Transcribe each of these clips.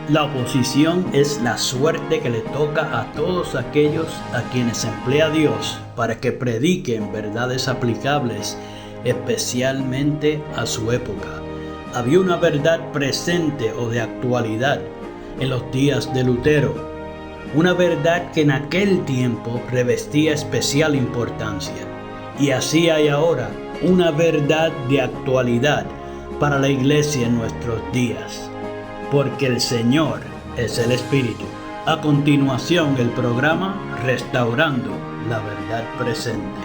La oposición es la suerte que le toca a todos aquellos a quienes emplea Dios para que prediquen verdades aplicables, especialmente a su época. Había una verdad presente o de actualidad en los días de Lutero, una verdad que en aquel tiempo revestía especial importancia. Y así hay ahora una verdad de actualidad para la iglesia en nuestros días. Porque el Señor es el Espíritu. A continuación, el programa Restaurando la Verdad Presente.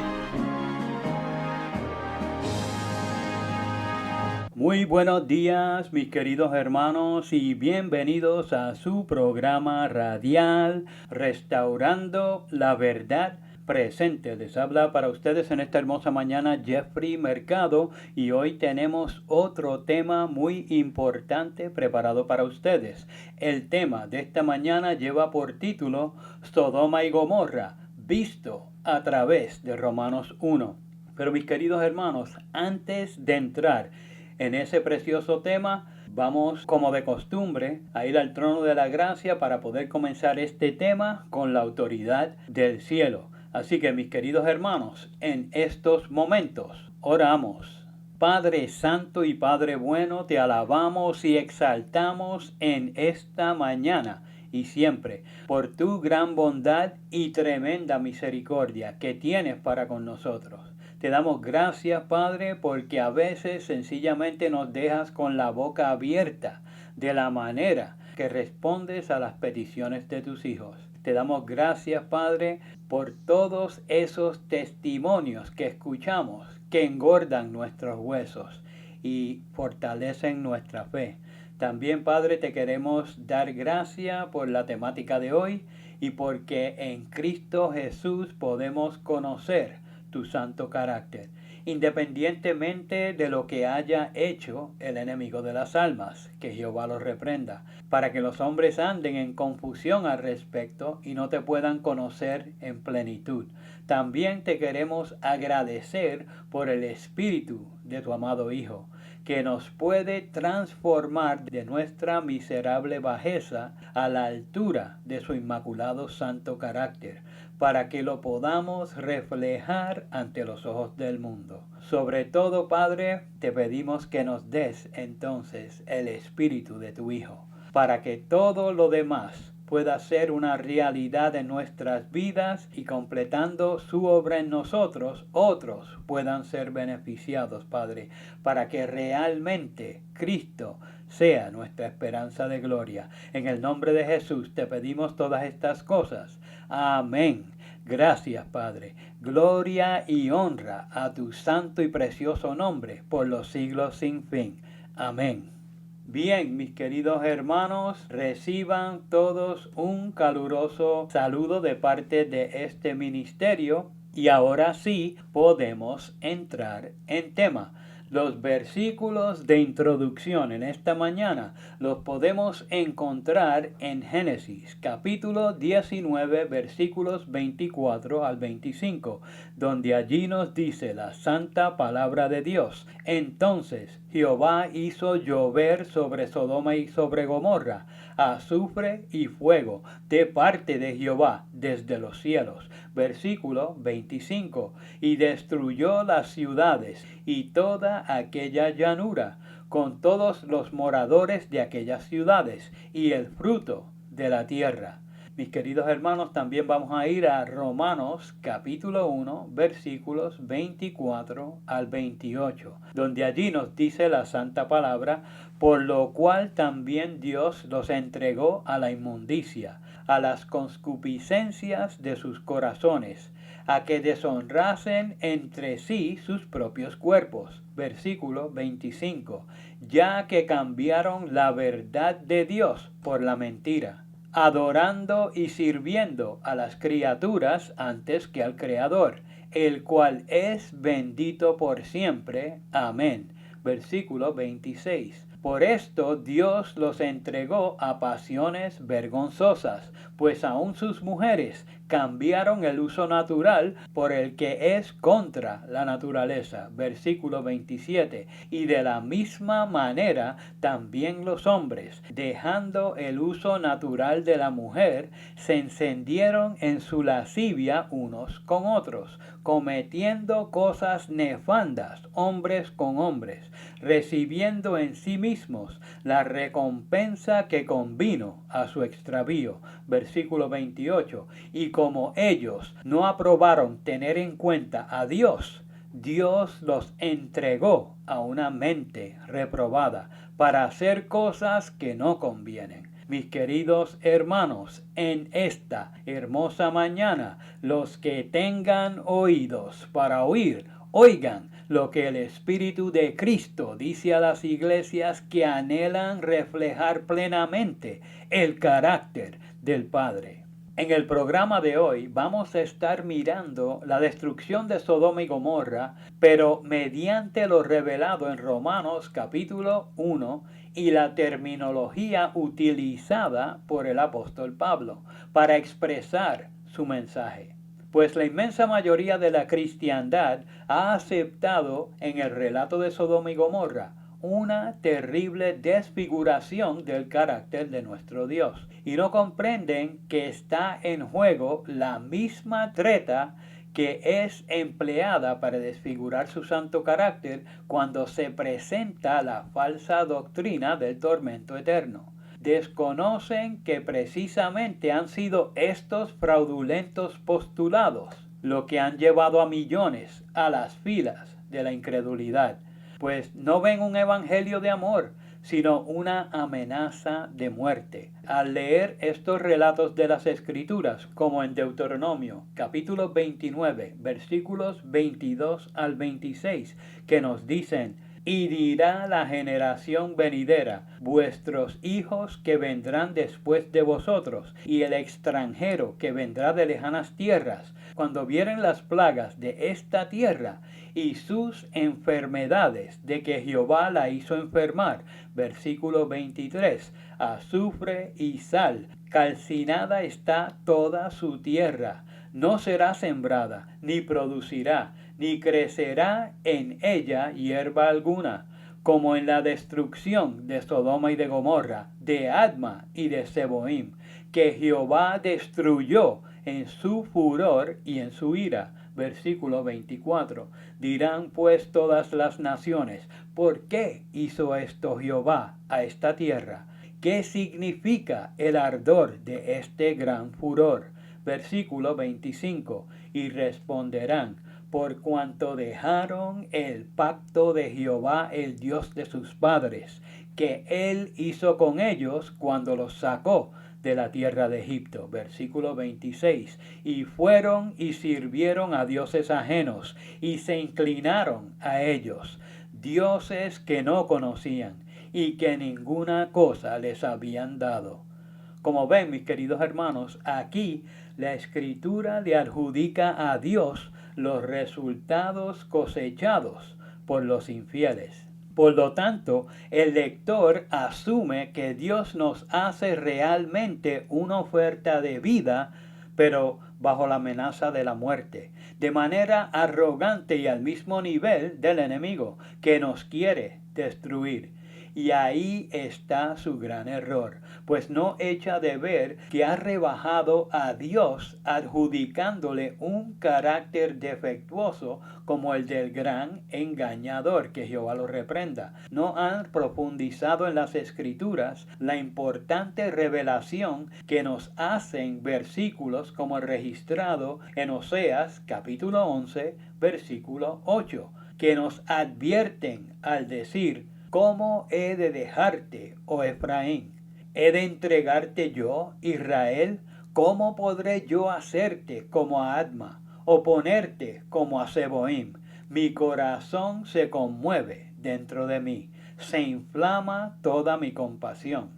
Muy buenos días, mis queridos hermanos, y bienvenidos a su programa radial Restaurando la Verdad Presente. Les habla para ustedes en esta hermosa mañana Jeffrey Mercado, y hoy tenemos otro tema muy importante preparado para ustedes. El tema de esta mañana lleva por título Sodoma y Gomorra, visto a través de Romanos 1. Pero mis queridos hermanos, antes de entrar en ese precioso tema, vamos como de costumbre a ir al trono de la gracia para poder comenzar este tema con la autoridad del cielo. Así que mis queridos hermanos, en estos momentos oramos. Padre Santo y Padre Bueno, te alabamos y exaltamos en esta mañana y siempre por tu gran bondad y tremenda misericordia que tienes para con nosotros. Te damos gracias, Padre, porque a veces sencillamente nos dejas con la boca abierta de la manera que respondes a las peticiones de tus hijos. Te damos gracias, Padre, por todos esos testimonios que escuchamos que engordan nuestros huesos y fortalecen nuestra fe. También, Padre, te queremos dar gracias por la temática de hoy y porque en Cristo Jesús podemos conocer tu santo carácter, independientemente de lo que haya hecho el enemigo de las almas, que Jehová los reprenda, para que los hombres anden en confusión al respecto y no te puedan conocer en plenitud. También te queremos agradecer por el Espíritu de tu amado Hijo, que nos puede transformar de nuestra miserable bajeza a la altura de su inmaculado santo carácter, para que lo podamos reflejar ante los ojos del mundo. Sobre todo, Padre, te pedimos que nos des entonces el Espíritu de tu Hijo, para que todo lo demás pueda ser una realidad en nuestras vidas y completando su obra en nosotros, otros puedan ser beneficiados, Padre, para que realmente Cristo sea nuestra esperanza de gloria. En el nombre de Jesús te pedimos todas estas cosas. Amén. Gracias, Padre. Gloria y honra a tu santo y precioso nombre por los siglos sin fin. Amén. Bien, mis queridos hermanos, reciban todos un caluroso saludo de parte de este ministerio y ahora sí podemos entrar en tema. Los versículos de introducción en esta mañana los podemos encontrar en Génesis, capítulo 19, versículos 24 al 25, donde allí nos dice la santa palabra de Dios. Entonces Jehová hizo llover sobre Sodoma y sobre Gomorra azufre y fuego de parte de Jehová desde los cielos. Versículo 25. Y destruyó las ciudades y toda aquella llanura, con todos los moradores de aquellas ciudades, y el fruto de la tierra. Mis queridos hermanos, también vamos a ir a Romanos capítulo 1, versículos 24 al 28, donde allí nos dice la santa palabra: por lo cual también Dios los entregó a la inmundicia, a las concupiscencias de sus corazones, a que deshonrasen entre sí sus propios cuerpos. Versículo 25. Ya que cambiaron la verdad de Dios por la mentira, adorando y sirviendo a las criaturas antes que al Creador, el cual es bendito por siempre. Amén. Versículo 26. Por esto Dios los entregó a pasiones vergonzosas, pues aun sus mujeres cambiaron el uso natural por el que es contra la naturaleza. Versículo 27. Y de la misma manera también los hombres, dejando el uso natural de la mujer, se encendieron en su lascivia unos con otros, cometiendo cosas nefandas, hombres con hombres, recibiendo en sí mismos la recompensa que convino a su extravío. Versículo 28. Y como ellos no aprobaron tener en cuenta a Dios, Dios los entregó a una mente reprobada para hacer cosas que no convienen. Mis queridos hermanos, en esta hermosa mañana, los que tengan oídos para oír, oigan lo que el Espíritu de Cristo dice a las iglesias que anhelan reflejar plenamente el carácter del Padre. En el programa de hoy vamos a estar mirando la destrucción de Sodoma y Gomorra, pero mediante lo revelado en Romanos capítulo 1 y la terminología utilizada por el apóstol Pablo para expresar su mensaje. Pues la inmensa mayoría de la cristiandad ha aceptado en el relato de Sodoma y Gomorra una terrible desfiguración del carácter de nuestro Dios y no comprenden que está en juego la misma treta que es empleada para desfigurar su santo carácter cuando se presenta la falsa doctrina del tormento eterno. Desconocen que precisamente han sido estos fraudulentos postulados lo que han llevado a millones a las filas de la incredulidad, pues no ven un evangelio de amor, sino una amenaza de muerte. Al leer estos relatos de las Escrituras, como en Deuteronomio, capítulo 29, versículos 22 al 26, que nos dicen: y dirá la generación venidera, vuestros hijos que vendrán después de vosotros, y el extranjero que vendrá de lejanas tierras, cuando vieren las plagas de esta tierra y sus enfermedades de que Jehová la hizo enfermar. Versículo 23. Azufre y sal, calcinada está toda su tierra, no será sembrada, ni producirá, ni crecerá en ella hierba alguna, como en la destrucción de Sodoma y de Gomorra, de Adma y de Seboim, que Jehová destruyó en su furor y en su ira. Versículo 24. Dirán pues todas las naciones: ¿por qué hizo esto Jehová a esta tierra? ¿Qué significa el ardor de este gran furor? Versículo 25. Y responderán: por cuanto dejaron el pacto de Jehová, el Dios de sus padres, que él hizo con ellos cuando los sacó de la tierra de Egipto. Versículo 26. Y fueron y sirvieron a dioses ajenos, y se inclinaron a ellos, dioses que no conocían, y que ninguna cosa les habían dado. Como ven, mis queridos hermanos, aquí la Escritura le adjudica a Dios los resultados cosechados por los infieles. Por lo tanto, el lector asume que Dios nos hace realmente una oferta de vida, pero bajo la amenaza de la muerte, de manera arrogante y al mismo nivel del enemigo, que nos quiere destruir. Y ahí está su gran error, pues no echa de ver que ha rebajado a Dios adjudicándole un carácter defectuoso como el del gran engañador, que Jehová lo reprenda. No han profundizado en las Escrituras la importante revelación que nos hacen versículos como el registrado en Oseas capítulo 11 versículo 8, que nos advierten al decir: ¿cómo he de dejarte, oh Efraín? ¿He de entregarte yo, Israel? ¿Cómo podré yo hacerte como a Adma, o ponerte como a Seboim? Mi corazón se conmueve dentro de mí, se inflama toda mi compasión.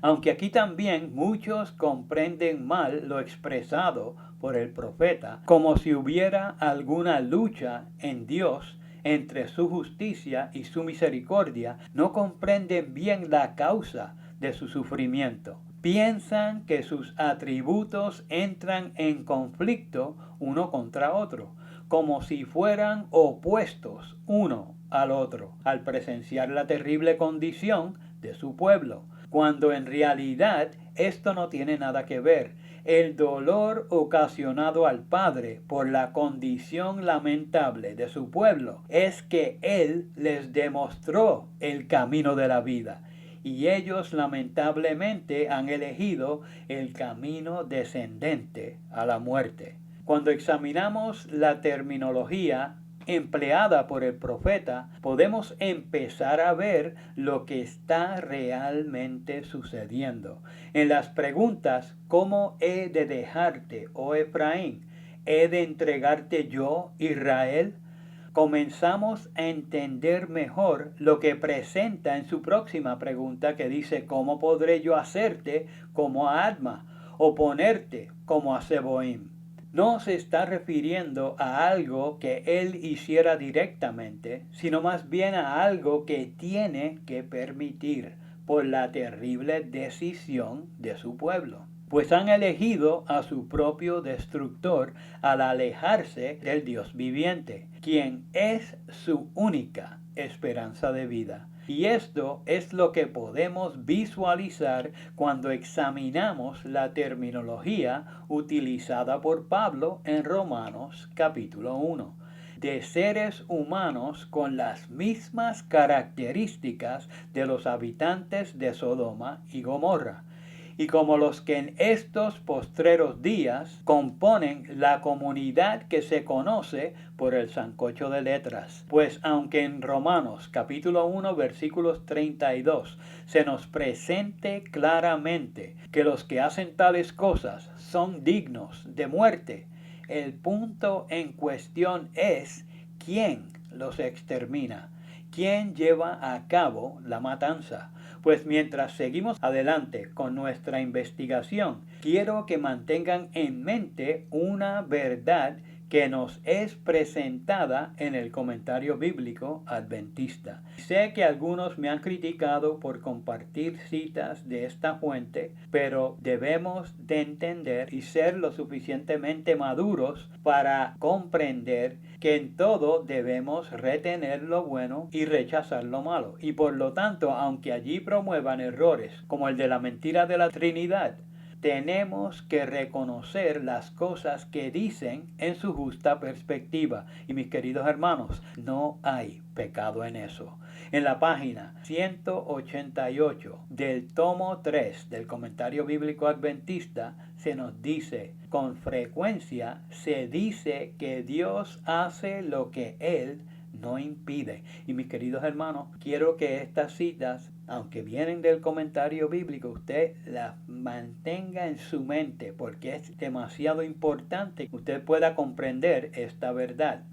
Aunque aquí también muchos comprenden mal lo expresado por el profeta, como si hubiera alguna lucha en Dios entre su justicia y su misericordia, no comprenden bien la causa de su sufrimiento. piensan que sus atributos entran en conflicto uno contra otro, como si fueran opuestos uno al otro, al presenciar la terrible condición de su pueblo, cuando en realidad esto no tiene nada que ver. El dolor ocasionado al Padre por la condición lamentable de su pueblo es que Él les demostró el camino de la vida, y ellos lamentablemente han elegido el camino descendente a la muerte. Cuando examinamos la terminología empleada por el profeta, podemos empezar a ver lo que está realmente sucediendo. En las preguntas, ¿cómo he de dejarte, oh Efraín? ¿He de entregarte yo, Israel? Comenzamos a entender mejor lo que presenta en su próxima pregunta, que dice: ¿cómo podré yo hacerte como a Adma o ponerte como a Zeboim? No se está refiriendo a algo que él hiciera directamente, sino más bien a algo que tiene que permitir por la terrible decisión de su pueblo, pues han elegido a su propio destructor al alejarse del Dios viviente, quien es su única esperanza de vida. Y esto es lo que podemos visualizar cuando examinamos la terminología utilizada por Pablo en Romanos capítulo 1. De seres humanos con las mismas características de los habitantes de Sodoma y Gomorra, y como los que en estos postreros días componen la comunidad que se conoce por el sancocho de letras. Pues aunque en Romanos capítulo 1 versículos 32 se nos presente claramente que los que hacen tales cosas son dignos de muerte, el punto en cuestión es quién los extermina, quién lleva a cabo la matanza. Pues mientras seguimos adelante con nuestra investigación, quiero que mantengan en mente una verdad que nos es presentada en el comentario bíblico adventista. Sé que algunos me han criticado por compartir citas de esta fuente, pero debemos de entender y ser lo suficientemente maduros para comprender que en todo debemos retener lo bueno y rechazar lo malo. Y por lo tanto, aunque allí promuevan errores como el de la mentira de la Trinidad, tenemos que reconocer las cosas que dicen en su justa perspectiva. Y mis queridos hermanos, no hay pecado en eso. En la página 188 del tomo 3 del comentario bíblico adventista se nos dice: con frecuencia se dice que Dios hace lo que Él no impide. Y mis queridos hermanos, quiero que estas citas, aunque vienen del comentario bíblico, usted las mantenga en su mente, porque es demasiado importante que usted pueda comprender esta verdad.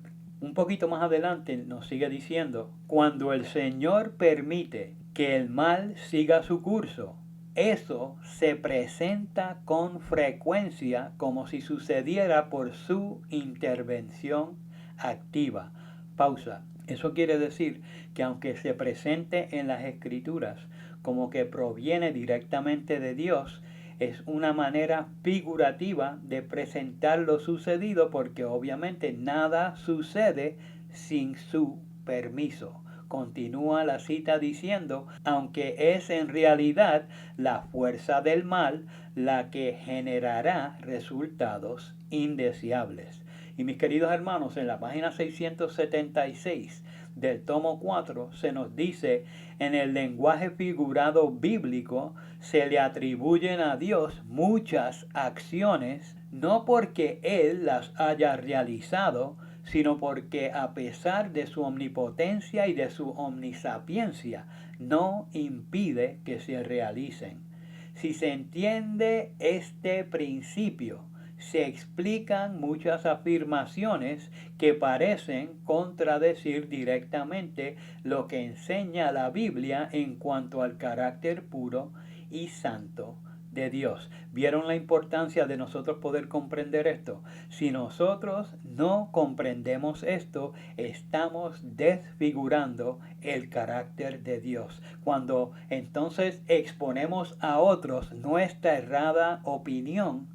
Un poquito más adelante nos sigue diciendo: cuando el Señor permite que el mal siga su curso, eso se presenta con frecuencia como si sucediera por su intervención activa. Pausa. Eso quiere decir que aunque se presente en las Escrituras como que proviene directamente de Dios, es una manera figurativa de presentar lo sucedido, porque obviamente nada sucede sin su permiso. Continúa la cita diciendo: aunque es en realidad la fuerza del mal la que generará resultados indeseables. Y mis queridos hermanos, en la página 676 del tomo 4 se nos dice: en el lenguaje figurado bíblico se le atribuyen a Dios muchas acciones, no porque Él las haya realizado, sino porque a pesar de su omnipotencia y de su omnisapiencia, no impide que se realicen. Si se entiende este principio, se explican muchas afirmaciones que parecen contradecir directamente lo que enseña la Biblia en cuanto al carácter puro y santo de Dios. ¿Vieron la importancia de nosotros poder comprender esto? Si nosotros no comprendemos esto, estamos desfigurando el carácter de Dios. Cuando entonces exponemos a otros nuestra errada opinión,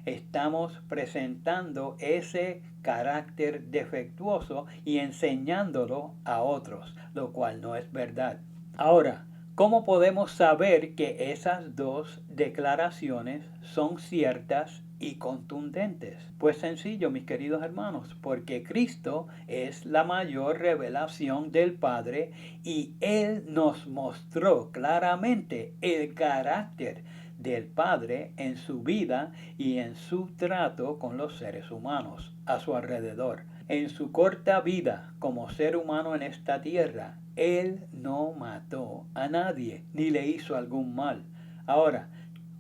estamos presentando ese carácter defectuoso y enseñándolo a otros, lo cual no es verdad. Ahora, ¿cómo podemos saber que esas dos declaraciones son ciertas y contundentes? Pues sencillo, mis queridos hermanos, porque Cristo es la mayor revelación del Padre y Él nos mostró claramente el carácter del Padre en su vida y en su trato con los seres humanos a su alrededor. En su corta vida como ser humano en esta tierra, Él no mató a nadie ni le hizo algún mal. Ahora,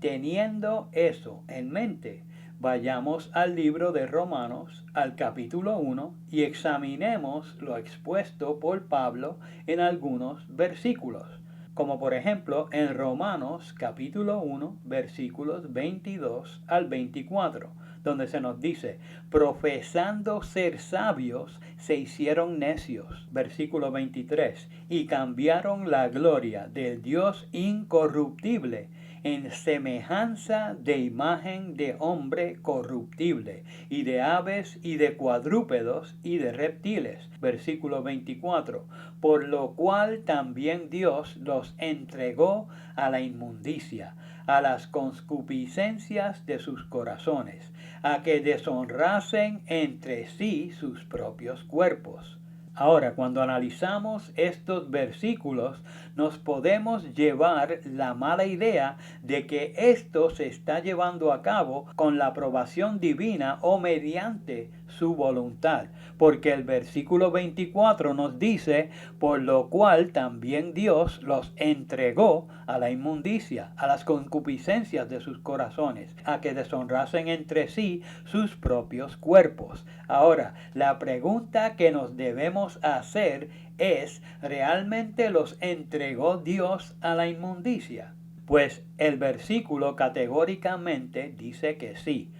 teniendo eso en mente, vayamos al libro de Romanos, al capítulo 1, y examinemos lo expuesto por Pablo en algunos versículos. Como por ejemplo en Romanos capítulo 1 versículos 22 al 24, donde se nos dice, profesando ser sabios, se hicieron necios, versículo 23, y cambiaron la gloria del Dios incorruptible en semejanza de imagen de hombre corruptible, y de aves y de cuadrúpedos y de reptiles. Versículo 24. Por lo cual también Dios los entregó a la inmundicia, a las concupiscencias de sus corazones, a que deshonrasen entre sí sus propios cuerpos. Ahora, cuando analizamos estos versículos, nos podemos llevar la mala idea de que esto se está llevando a cabo con la aprobación divina o mediante su voluntad, porque el versículo 24 nos dice, por lo cual también Dios los entregó a la inmundicia, a las concupiscencias de sus corazones, a que deshonrasen entre sí sus propios cuerpos. Ahora, la pregunta que nos debemos hacer es, ¿realmente los entregó Dios a la inmundicia? Pues el versículo categóricamente dice que sí,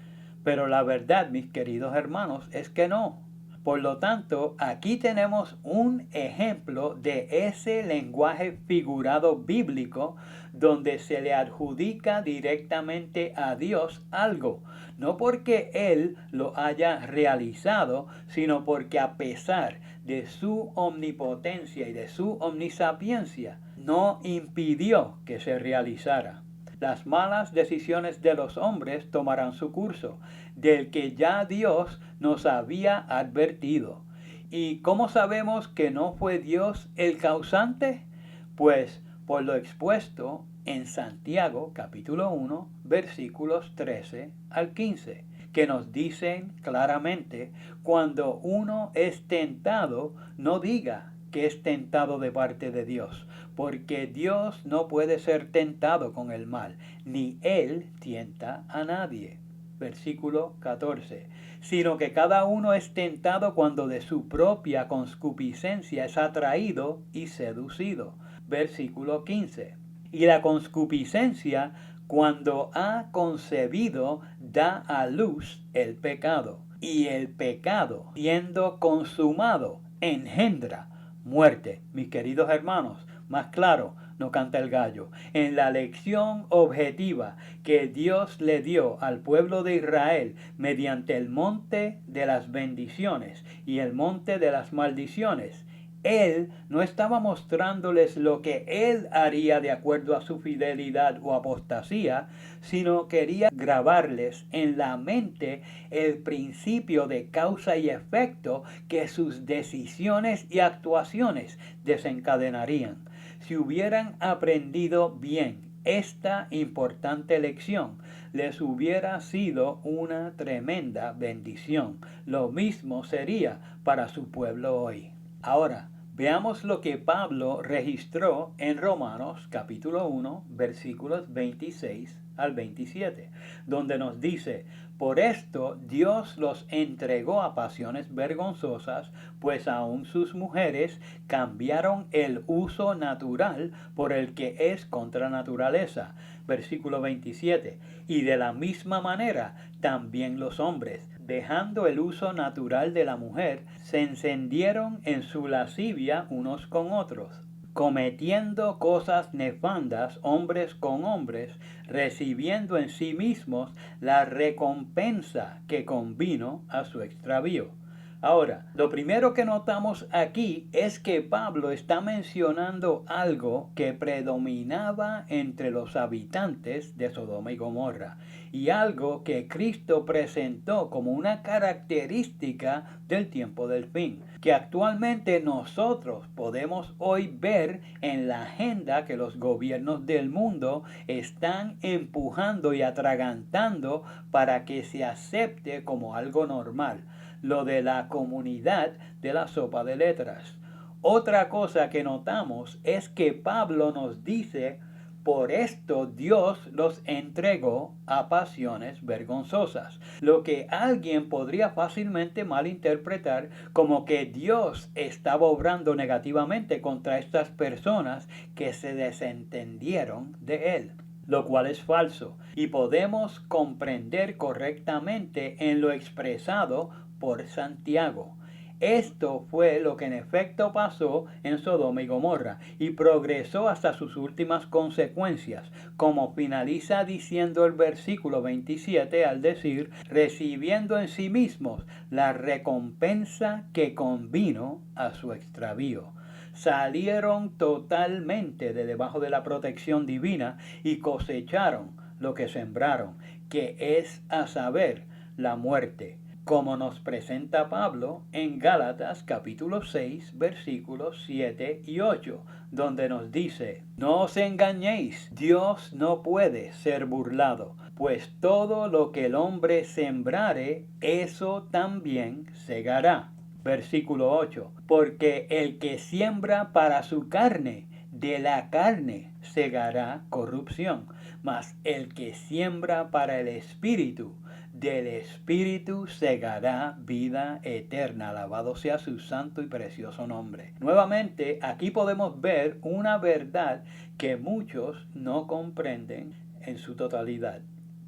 pero la verdad, mis queridos hermanos, es que no. Por lo tanto, aquí tenemos un ejemplo de ese lenguaje figurado bíblico donde se le adjudica directamente a Dios algo, no porque Él lo haya realizado, sino porque a pesar de su omnipotencia y de su omnisapiencia, no impidió que se realizara. Las malas decisiones de los hombres tomarán su curso, del que ya Dios nos había advertido. ¿Y cómo sabemos que no fue Dios el causante? Pues por lo expuesto en Santiago capítulo 1 versículos 13 al 15, que nos dicen claramente, cuando uno es tentado, no diga que es tentado de parte de Dios, porque Dios no puede ser tentado con el mal, ni Él tienta a nadie. Versículo 14. Sino que cada uno es tentado cuando de su propia concupiscencia es atraído y seducido. Versículo 15. Y la concupiscencia, cuando ha concebido, da a luz el pecado. Y el pecado, siendo consumado, engendra muerte. Mis queridos hermanos, más claro no canta el gallo. En la lección objetiva que Dios le dio al pueblo de Israel mediante el monte de las bendiciones y el monte de las maldiciones, Él no estaba mostrándoles lo que Él haría de acuerdo a su fidelidad o apostasía, sino quería grabarles en la mente el principio de causa y efecto que sus decisiones y actuaciones desencadenarían. Si hubieran aprendido bien esta importante lección, les hubiera sido una tremenda bendición. Lo mismo sería para su pueblo hoy. Ahora, veamos lo que Pablo registró en Romanos capítulo 1, versículos 26 al 27, donde nos dice, Por esto Dios los entregó a pasiones vergonzosas, pues aun sus mujeres cambiaron el uso natural por el que es contra naturaleza. Versículo 27. Y de la misma manera también los hombres, dejando el uso natural de la mujer, se encendieron en su lascivia unos con otros, cometiendo cosas nefandas hombres con hombres, recibiendo en sí mismos la recompensa que convino a su extravío. Ahora, lo primero que notamos aquí es que Pablo está mencionando algo que predominaba entre los habitantes de Sodoma y Gomorra, y algo que Cristo presentó como una característica del tiempo del fin, que actualmente nosotros podemos hoy ver en la agenda que los gobiernos del mundo están empujando y atragantando para que se acepte como algo normal, lo de la comunidad de la sopa de letras. Otra cosa que notamos es que Pablo nos dice: por esto Dios los entregó a pasiones vergonzosas, lo que alguien podría fácilmente malinterpretar como que Dios estaba obrando negativamente contra estas personas que se desentendieron de él, lo cual es falso, y podemos comprender correctamente en lo expresado por Santiago. Esto fue lo que en efecto pasó en Sodoma y Gomorra y progresó hasta sus últimas consecuencias, como finaliza diciendo el versículo 27 al decir: recibiendo en sí mismos la recompensa que convino a su extravío. Salieron totalmente de debajo de la protección divina y cosecharon lo que sembraron, que es a saber, la muerte, como nos presenta Pablo en Gálatas capítulo 6 versículos 7 y 8, donde nos dice: no os engañéis, Dios no puede ser burlado, pues todo lo que el hombre sembrare, eso también segará. Versículo 8, porque el que siembra para su carne, de la carne segará corrupción, mas el que siembra para el Espíritu, del Espíritu segará vida eterna. Alabado sea su santo y precioso nombre. Nuevamente, aquí podemos ver una verdad que muchos no comprenden en su totalidad.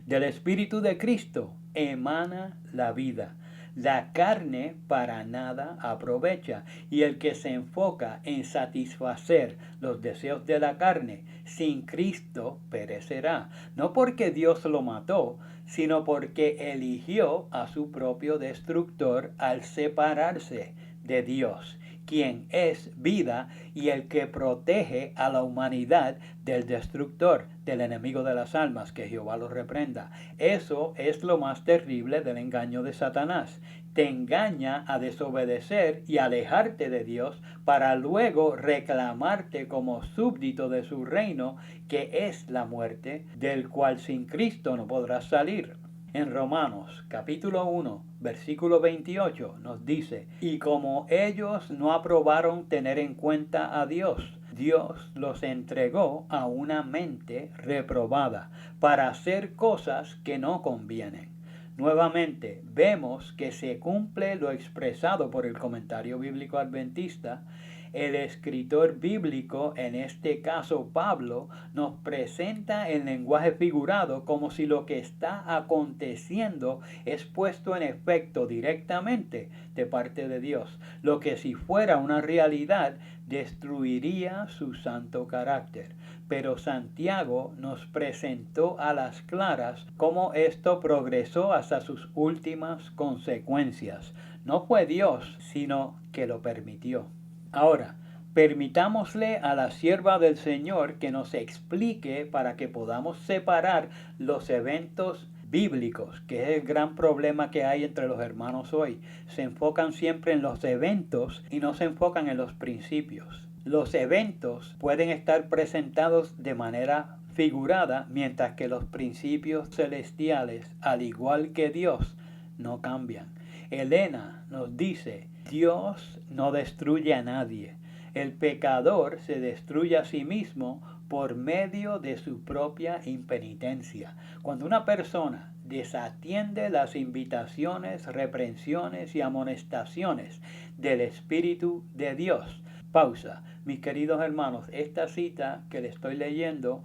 Del Espíritu de Cristo emana la vida. La carne para nada aprovecha, y el que se enfoca en satisfacer los deseos de la carne sin Cristo perecerá, no porque Dios lo mató, sino porque eligió a su propio destructor al separarse de Dios, quien es vida y el que protege a la humanidad del destructor, del enemigo de las almas, que Jehová lo reprenda. Eso es lo más terrible del engaño de Satanás. Te engaña a desobedecer y alejarte de Dios para luego reclamarte como súbdito de su reino, que es la muerte, del cual sin Cristo no podrás salir. En Romanos capítulo 1 versículo 28 nos dice: y como ellos no aprobaron tener en cuenta a Dios, Dios los entregó a una mente reprobada para hacer cosas que no convienen. Nuevamente vemos que se cumple lo expresado por el comentario bíblico adventista. El escritor bíblico, en este caso Pablo, nos presenta el lenguaje figurado como si lo que está aconteciendo es puesto en efecto directamente de parte de Dios, lo que si fuera una realidad destruiría su santo carácter. Pero Santiago nos presentó a las claras cómo esto progresó hasta sus últimas consecuencias. No fue Dios, sino que lo permitió. Ahora, permitámosle a la sierva del Señor que nos explique para que podamos separar los eventos bíblicos, que es el gran problema que hay entre los hermanos hoy. Se enfocan siempre en los eventos y no se enfocan en los principios. Los eventos pueden estar presentados de manera figurada, mientras que los principios celestiales, al igual que Dios, no cambian. Elena nos dice: Dios no destruye a nadie. El pecador se destruye a sí mismo por medio de su propia impenitencia. Cuando una persona desatiende las invitaciones, reprensiones y amonestaciones del Espíritu de Dios. Pausa. Mis queridos hermanos, esta cita que le estoy leyendo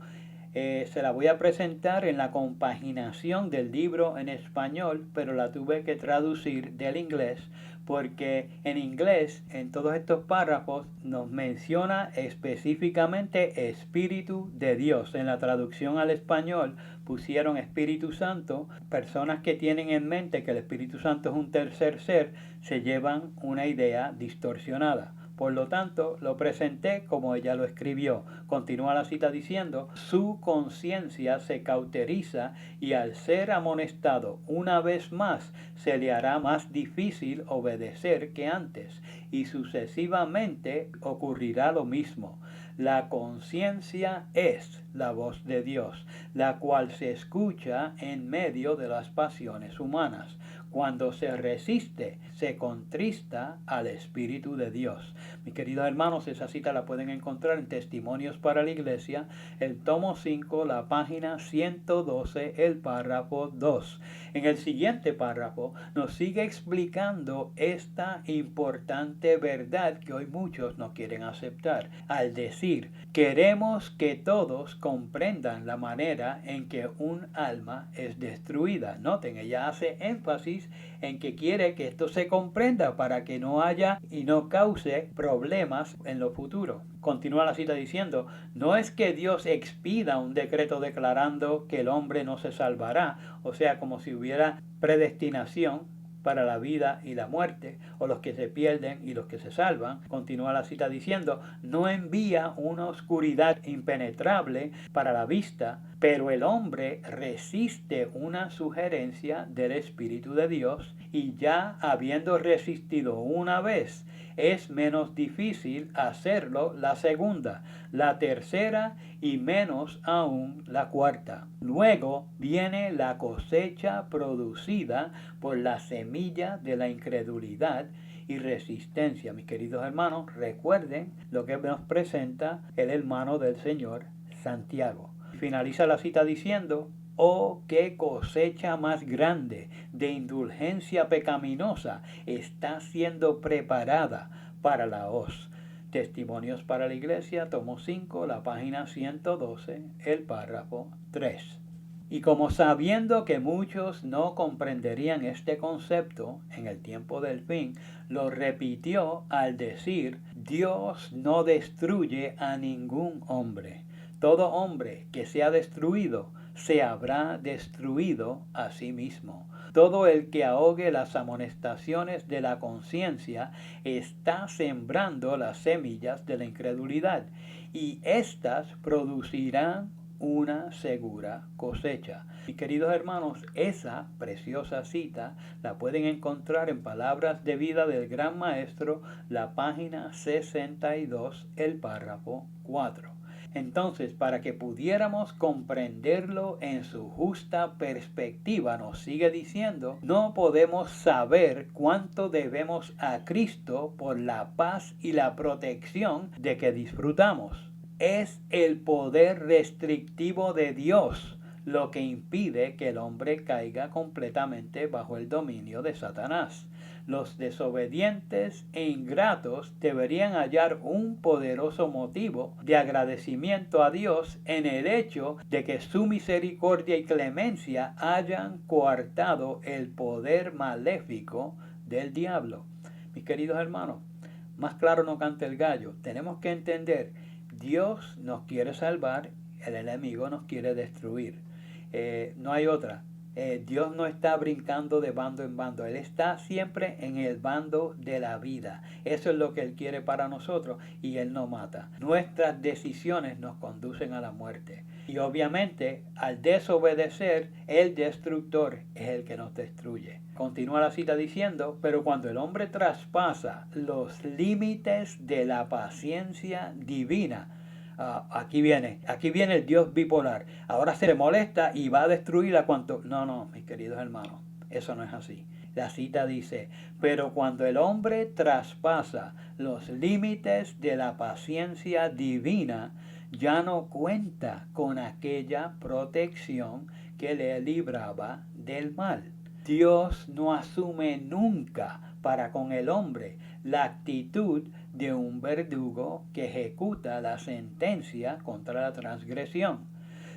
se la voy a presentar en la compaginación del libro en español, pero la tuve que traducir del inglés porque en inglés, en todos estos párrafos, nos menciona específicamente Espíritu de Dios. En la traducción al español pusieron Espíritu Santo. Personas que tienen en mente que el Espíritu Santo es un tercer ser, se llevan una idea distorsionada. Por lo tanto, lo presenté como ella lo escribió. Continúa la cita diciendo, su conciencia se cauteriza y al ser amonestado una vez más, se le hará más difícil obedecer que antes, y sucesivamente ocurrirá lo mismo. La conciencia es la voz de Dios, la cual se escucha en medio de las pasiones humanas. Cuando se resiste, se contrista al Espíritu de Dios. Mis queridos hermanos, esa cita la pueden encontrar en Testimonios para la Iglesia, el tomo 5, la página 112, el párrafo 2. En el siguiente párrafo nos sigue explicando esta importante verdad que hoy muchos no quieren aceptar. Al decir, queremos que todos comprendan la manera en que un alma es destruida. Noten, ella hace énfasis en que quiere que esto se comprenda para que no haya y no cause problemas en lo futuro. Continúa la cita diciendo, no es que Dios expida un decreto declarando que el hombre no se salvará, o sea, como si hubiera predestinación para la vida y la muerte, o los que se pierden y los que se salvan. Continúa la cita diciendo, no envía una oscuridad impenetrable para la vista, pero el hombre resiste una sugerencia del Espíritu de Dios, y ya habiendo resistido una vez, es menos difícil hacerlo la segunda, la tercera y menos aún la cuarta. Luego viene la cosecha producida por la semilla de la incredulidad y resistencia. Mis queridos hermanos, recuerden lo que nos presenta el hermano del Señor, Santiago. Finaliza la cita diciendo, oh, qué cosecha más grande de indulgencia pecaminosa está siendo preparada para la hoz. Testimonios para la Iglesia, tomo 5, la página 112, el párrafo 3. Y como sabiendo que muchos no comprenderían este concepto en el tiempo del fin, lo repitió al decir, Dios no destruye a ningún hombre. Todo hombre que sea destruido, se habrá destruido a sí mismo. Todo el que ahogue las amonestaciones de la conciencia está sembrando las semillas de la incredulidad, y éstas producirán una segura cosecha. Mis queridos hermanos, esa preciosa cita la pueden encontrar en Palabras de Vida del Gran Maestro, la página 62, el párrafo 4. Entonces, para que pudiéramos comprenderlo en su justa perspectiva, nos sigue diciendo, no podemos saber cuánto debemos a Cristo por la paz y la protección de que disfrutamos. Es el poder restrictivo de Dios lo que impide que el hombre caiga completamente bajo el dominio de Satanás. Los desobedientes e ingratos deberían hallar un poderoso motivo de agradecimiento a Dios en el hecho de que su misericordia y clemencia hayan coartado el poder maléfico del diablo. Mis queridos hermanos, más claro no canta el gallo. Tenemos que entender, Dios nos quiere salvar, el enemigo nos quiere destruir. No hay otra. Dios no está brincando de bando en bando. Él está siempre en el bando de la vida. Eso es lo que Él quiere para nosotros, y Él no mata. Nuestras decisiones nos conducen a la muerte. Y obviamente, al desobedecer, el destructor es el que nos destruye. Continúa la cita diciendo, pero cuando el hombre traspasa los límites de la paciencia divina, aquí viene el Dios bipolar. Ahora se le molesta y va a destruir a cuanto... No, mis queridos hermanos, eso no es así. La cita dice, pero cuando el hombre traspasa los límites de la paciencia divina, ya no cuenta con aquella protección que le libraba del mal. Dios no asume nunca para con el hombre la actitud de un verdugo que ejecuta la sentencia contra la transgresión,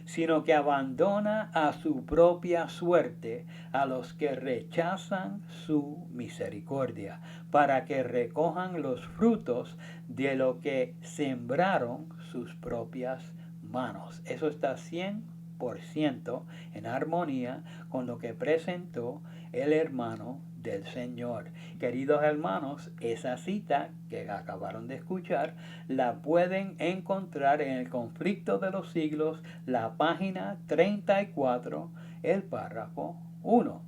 sino que abandona a su propia suerte a los que rechazan su misericordia, para que recojan los frutos de lo que sembraron sus propias manos. Eso está 100% en armonía con lo que presentó el hermano del Señor. Queridos hermanos, esa cita que acabaron de escuchar la pueden encontrar en el Conflicto de los Siglos, la página 34, el párrafo 1.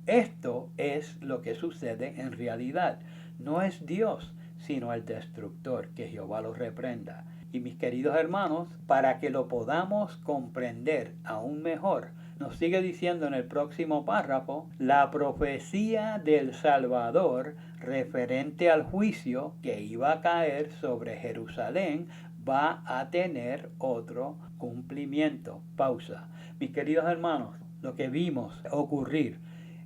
Esto es lo que sucede en realidad. No es Dios, sino el destructor, que Jehová lo reprenda. Y mis queridos hermanos, para que lo podamos comprender aún mejor, nos sigue diciendo en el próximo párrafo, la profecía del Salvador referente al juicio que iba a caer sobre Jerusalén va a tener otro cumplimiento. Pausa. Mis queridos hermanos, lo que vimos ocurrir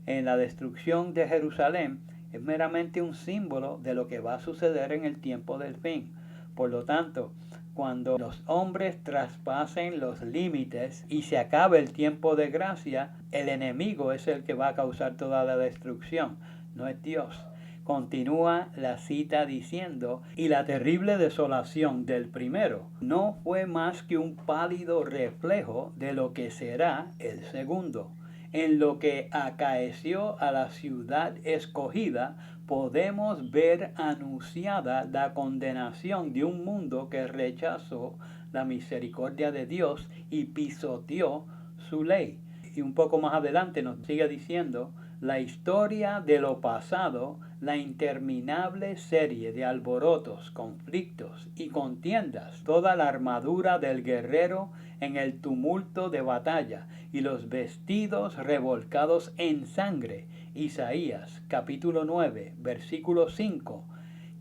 en la destrucción de Jerusalén es meramente un símbolo de lo que va a suceder en el tiempo del fin. Por lo tanto, cuando los hombres traspasen los límites y se acabe el tiempo de gracia, el enemigo es el que va a causar toda la destrucción, no es Dios. Continúa la cita diciendo, y la terrible desolación del primero no fue más que un pálido reflejo de lo que será el segundo. En lo que acaeció a la ciudad escogida, podemos ver anunciada la condenación de un mundo que rechazó la misericordia de Dios y pisoteó su ley. Y un poco más adelante nos sigue diciendo, la historia de lo pasado, la interminable serie de alborotos, conflictos y contiendas, toda la armadura del guerrero en el tumulto de batalla y los vestidos revolcados en sangre. Isaías capítulo 9, versículo 5.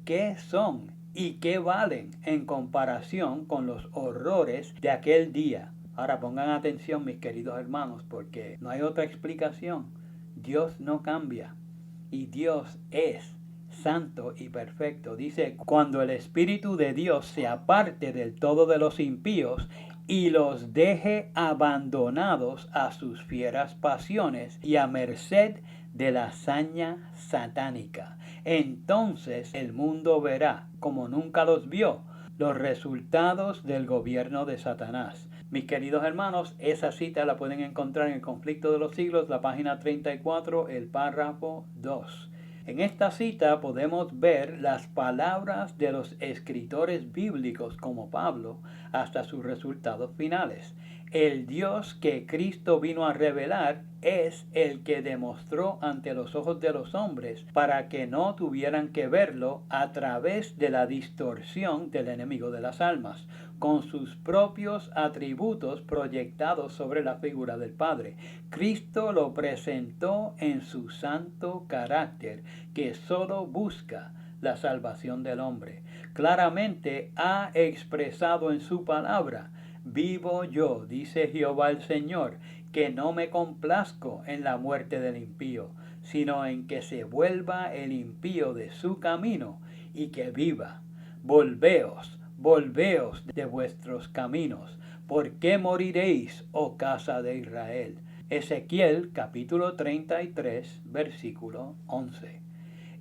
¿Qué son y qué valen en comparación con los horrores de aquel día? Ahora pongan atención, mis queridos hermanos, porque no hay otra explicación. Dios no cambia y Dios es santo y perfecto. Dice, cuando el Espíritu de Dios se aparte del todo de los impíos y los deje abandonados a sus fieras pasiones y a merced de la saña satánica. Entonces el mundo verá, como nunca los vio, los resultados del gobierno de Satanás. Mis queridos hermanos, esa cita la pueden encontrar en el Conflicto de los Siglos, la página 34, el párrafo 2. En esta cita podemos ver las palabras de los escritores bíblicos como Pablo hasta sus resultados finales. El Dios que Cristo vino a revelar es el que demostró ante los ojos de los hombres para que no tuvieran que verlo a través de la distorsión del enemigo de las almas, con sus propios atributos proyectados sobre la figura del Padre. Cristo lo presentó en su santo carácter, que solo busca la salvación del hombre. Claramente ha expresado en su palabra, vivo yo, dice Jehová el Señor, que no me complazco en la muerte del impío, sino en que se vuelva el impío de su camino y que viva. Volveos de vuestros caminos. ¿Por qué moriréis, oh casa de Israel? Ezequiel capítulo 33, versículo 11.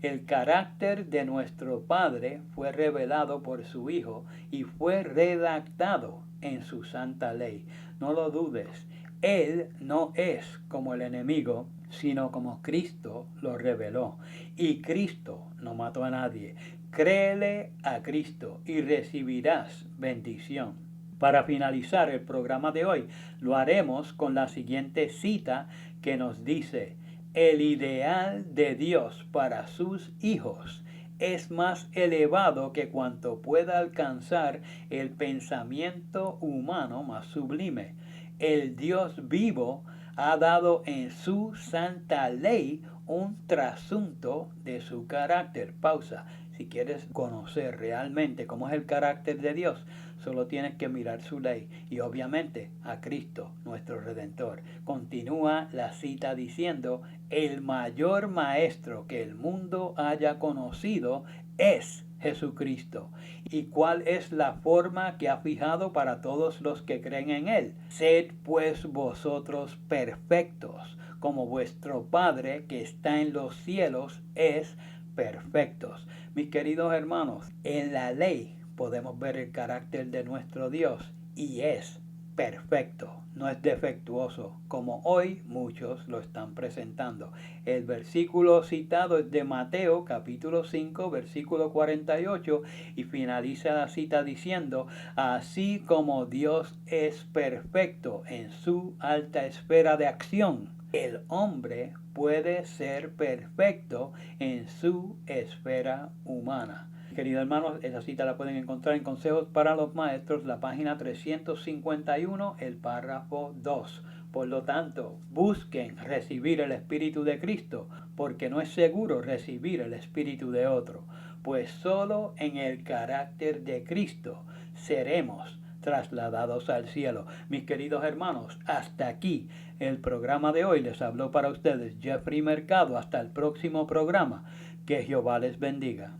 El carácter de nuestro Padre fue revelado por su Hijo y fue redactado en su santa ley. No lo dudes, Él no es como el enemigo, sino como Cristo lo reveló. Y Cristo no mató a nadie. Créele a Cristo y recibirás bendición. Para finalizar el programa de hoy, lo haremos con la siguiente cita que nos dice: el ideal de Dios para sus hijos es más elevado que cuanto pueda alcanzar el pensamiento humano más sublime. El Dios vivo ha dado en su santa ley un trasunto de su carácter. Pausa. Si quieres conocer realmente cómo es el carácter de Dios, Solo tienes que mirar su ley y obviamente a Cristo, nuestro Redentor. Continúa la cita diciendo, el mayor maestro que el mundo haya conocido es Jesucristo. ¿Y cuál es la forma que ha fijado para todos los que creen en Él? Sed pues vosotros perfectos, como vuestro Padre que está en los cielos es perfectos. Mis queridos hermanos, en la ley podemos ver el carácter de nuestro Dios y es perfecto, no es defectuoso, como hoy muchos lo están presentando. El versículo citado es de Mateo capítulo 5, versículo 48 y finaliza la cita diciendo, así como Dios es perfecto en su alta esfera de acción, el hombre puede ser perfecto en su esfera humana. Queridos hermanos, esa cita la pueden encontrar en Consejos para los Maestros, la página 351, el párrafo 2. Por lo tanto, busquen recibir el Espíritu de Cristo, porque no es seguro recibir el Espíritu de otro, pues solo en el carácter de Cristo seremos trasladados al cielo. Mis queridos hermanos, hasta aquí el programa de hoy. Les habló para ustedes Jeffrey Mercado. Hasta el próximo programa. Que Jehová les bendiga.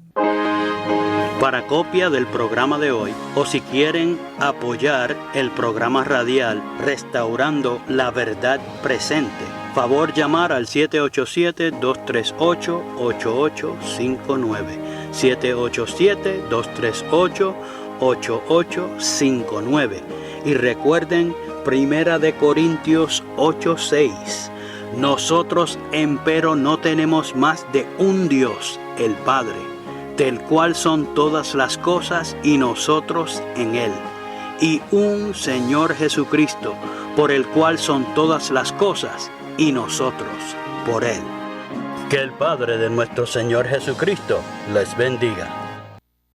Para copia del programa de hoy, o si quieren apoyar el programa radial Restaurando la Verdad Presente, favor llamar al 787-238-8859. 787-238-8859. Y recuerden, 1 Corintios 8:6. Nosotros, empero, no tenemos más de un Dios, el Padre, del cual son todas las cosas y nosotros en Él, y un Señor Jesucristo, por el cual son todas las cosas y nosotros por Él. Que el Padre de nuestro Señor Jesucristo les bendiga.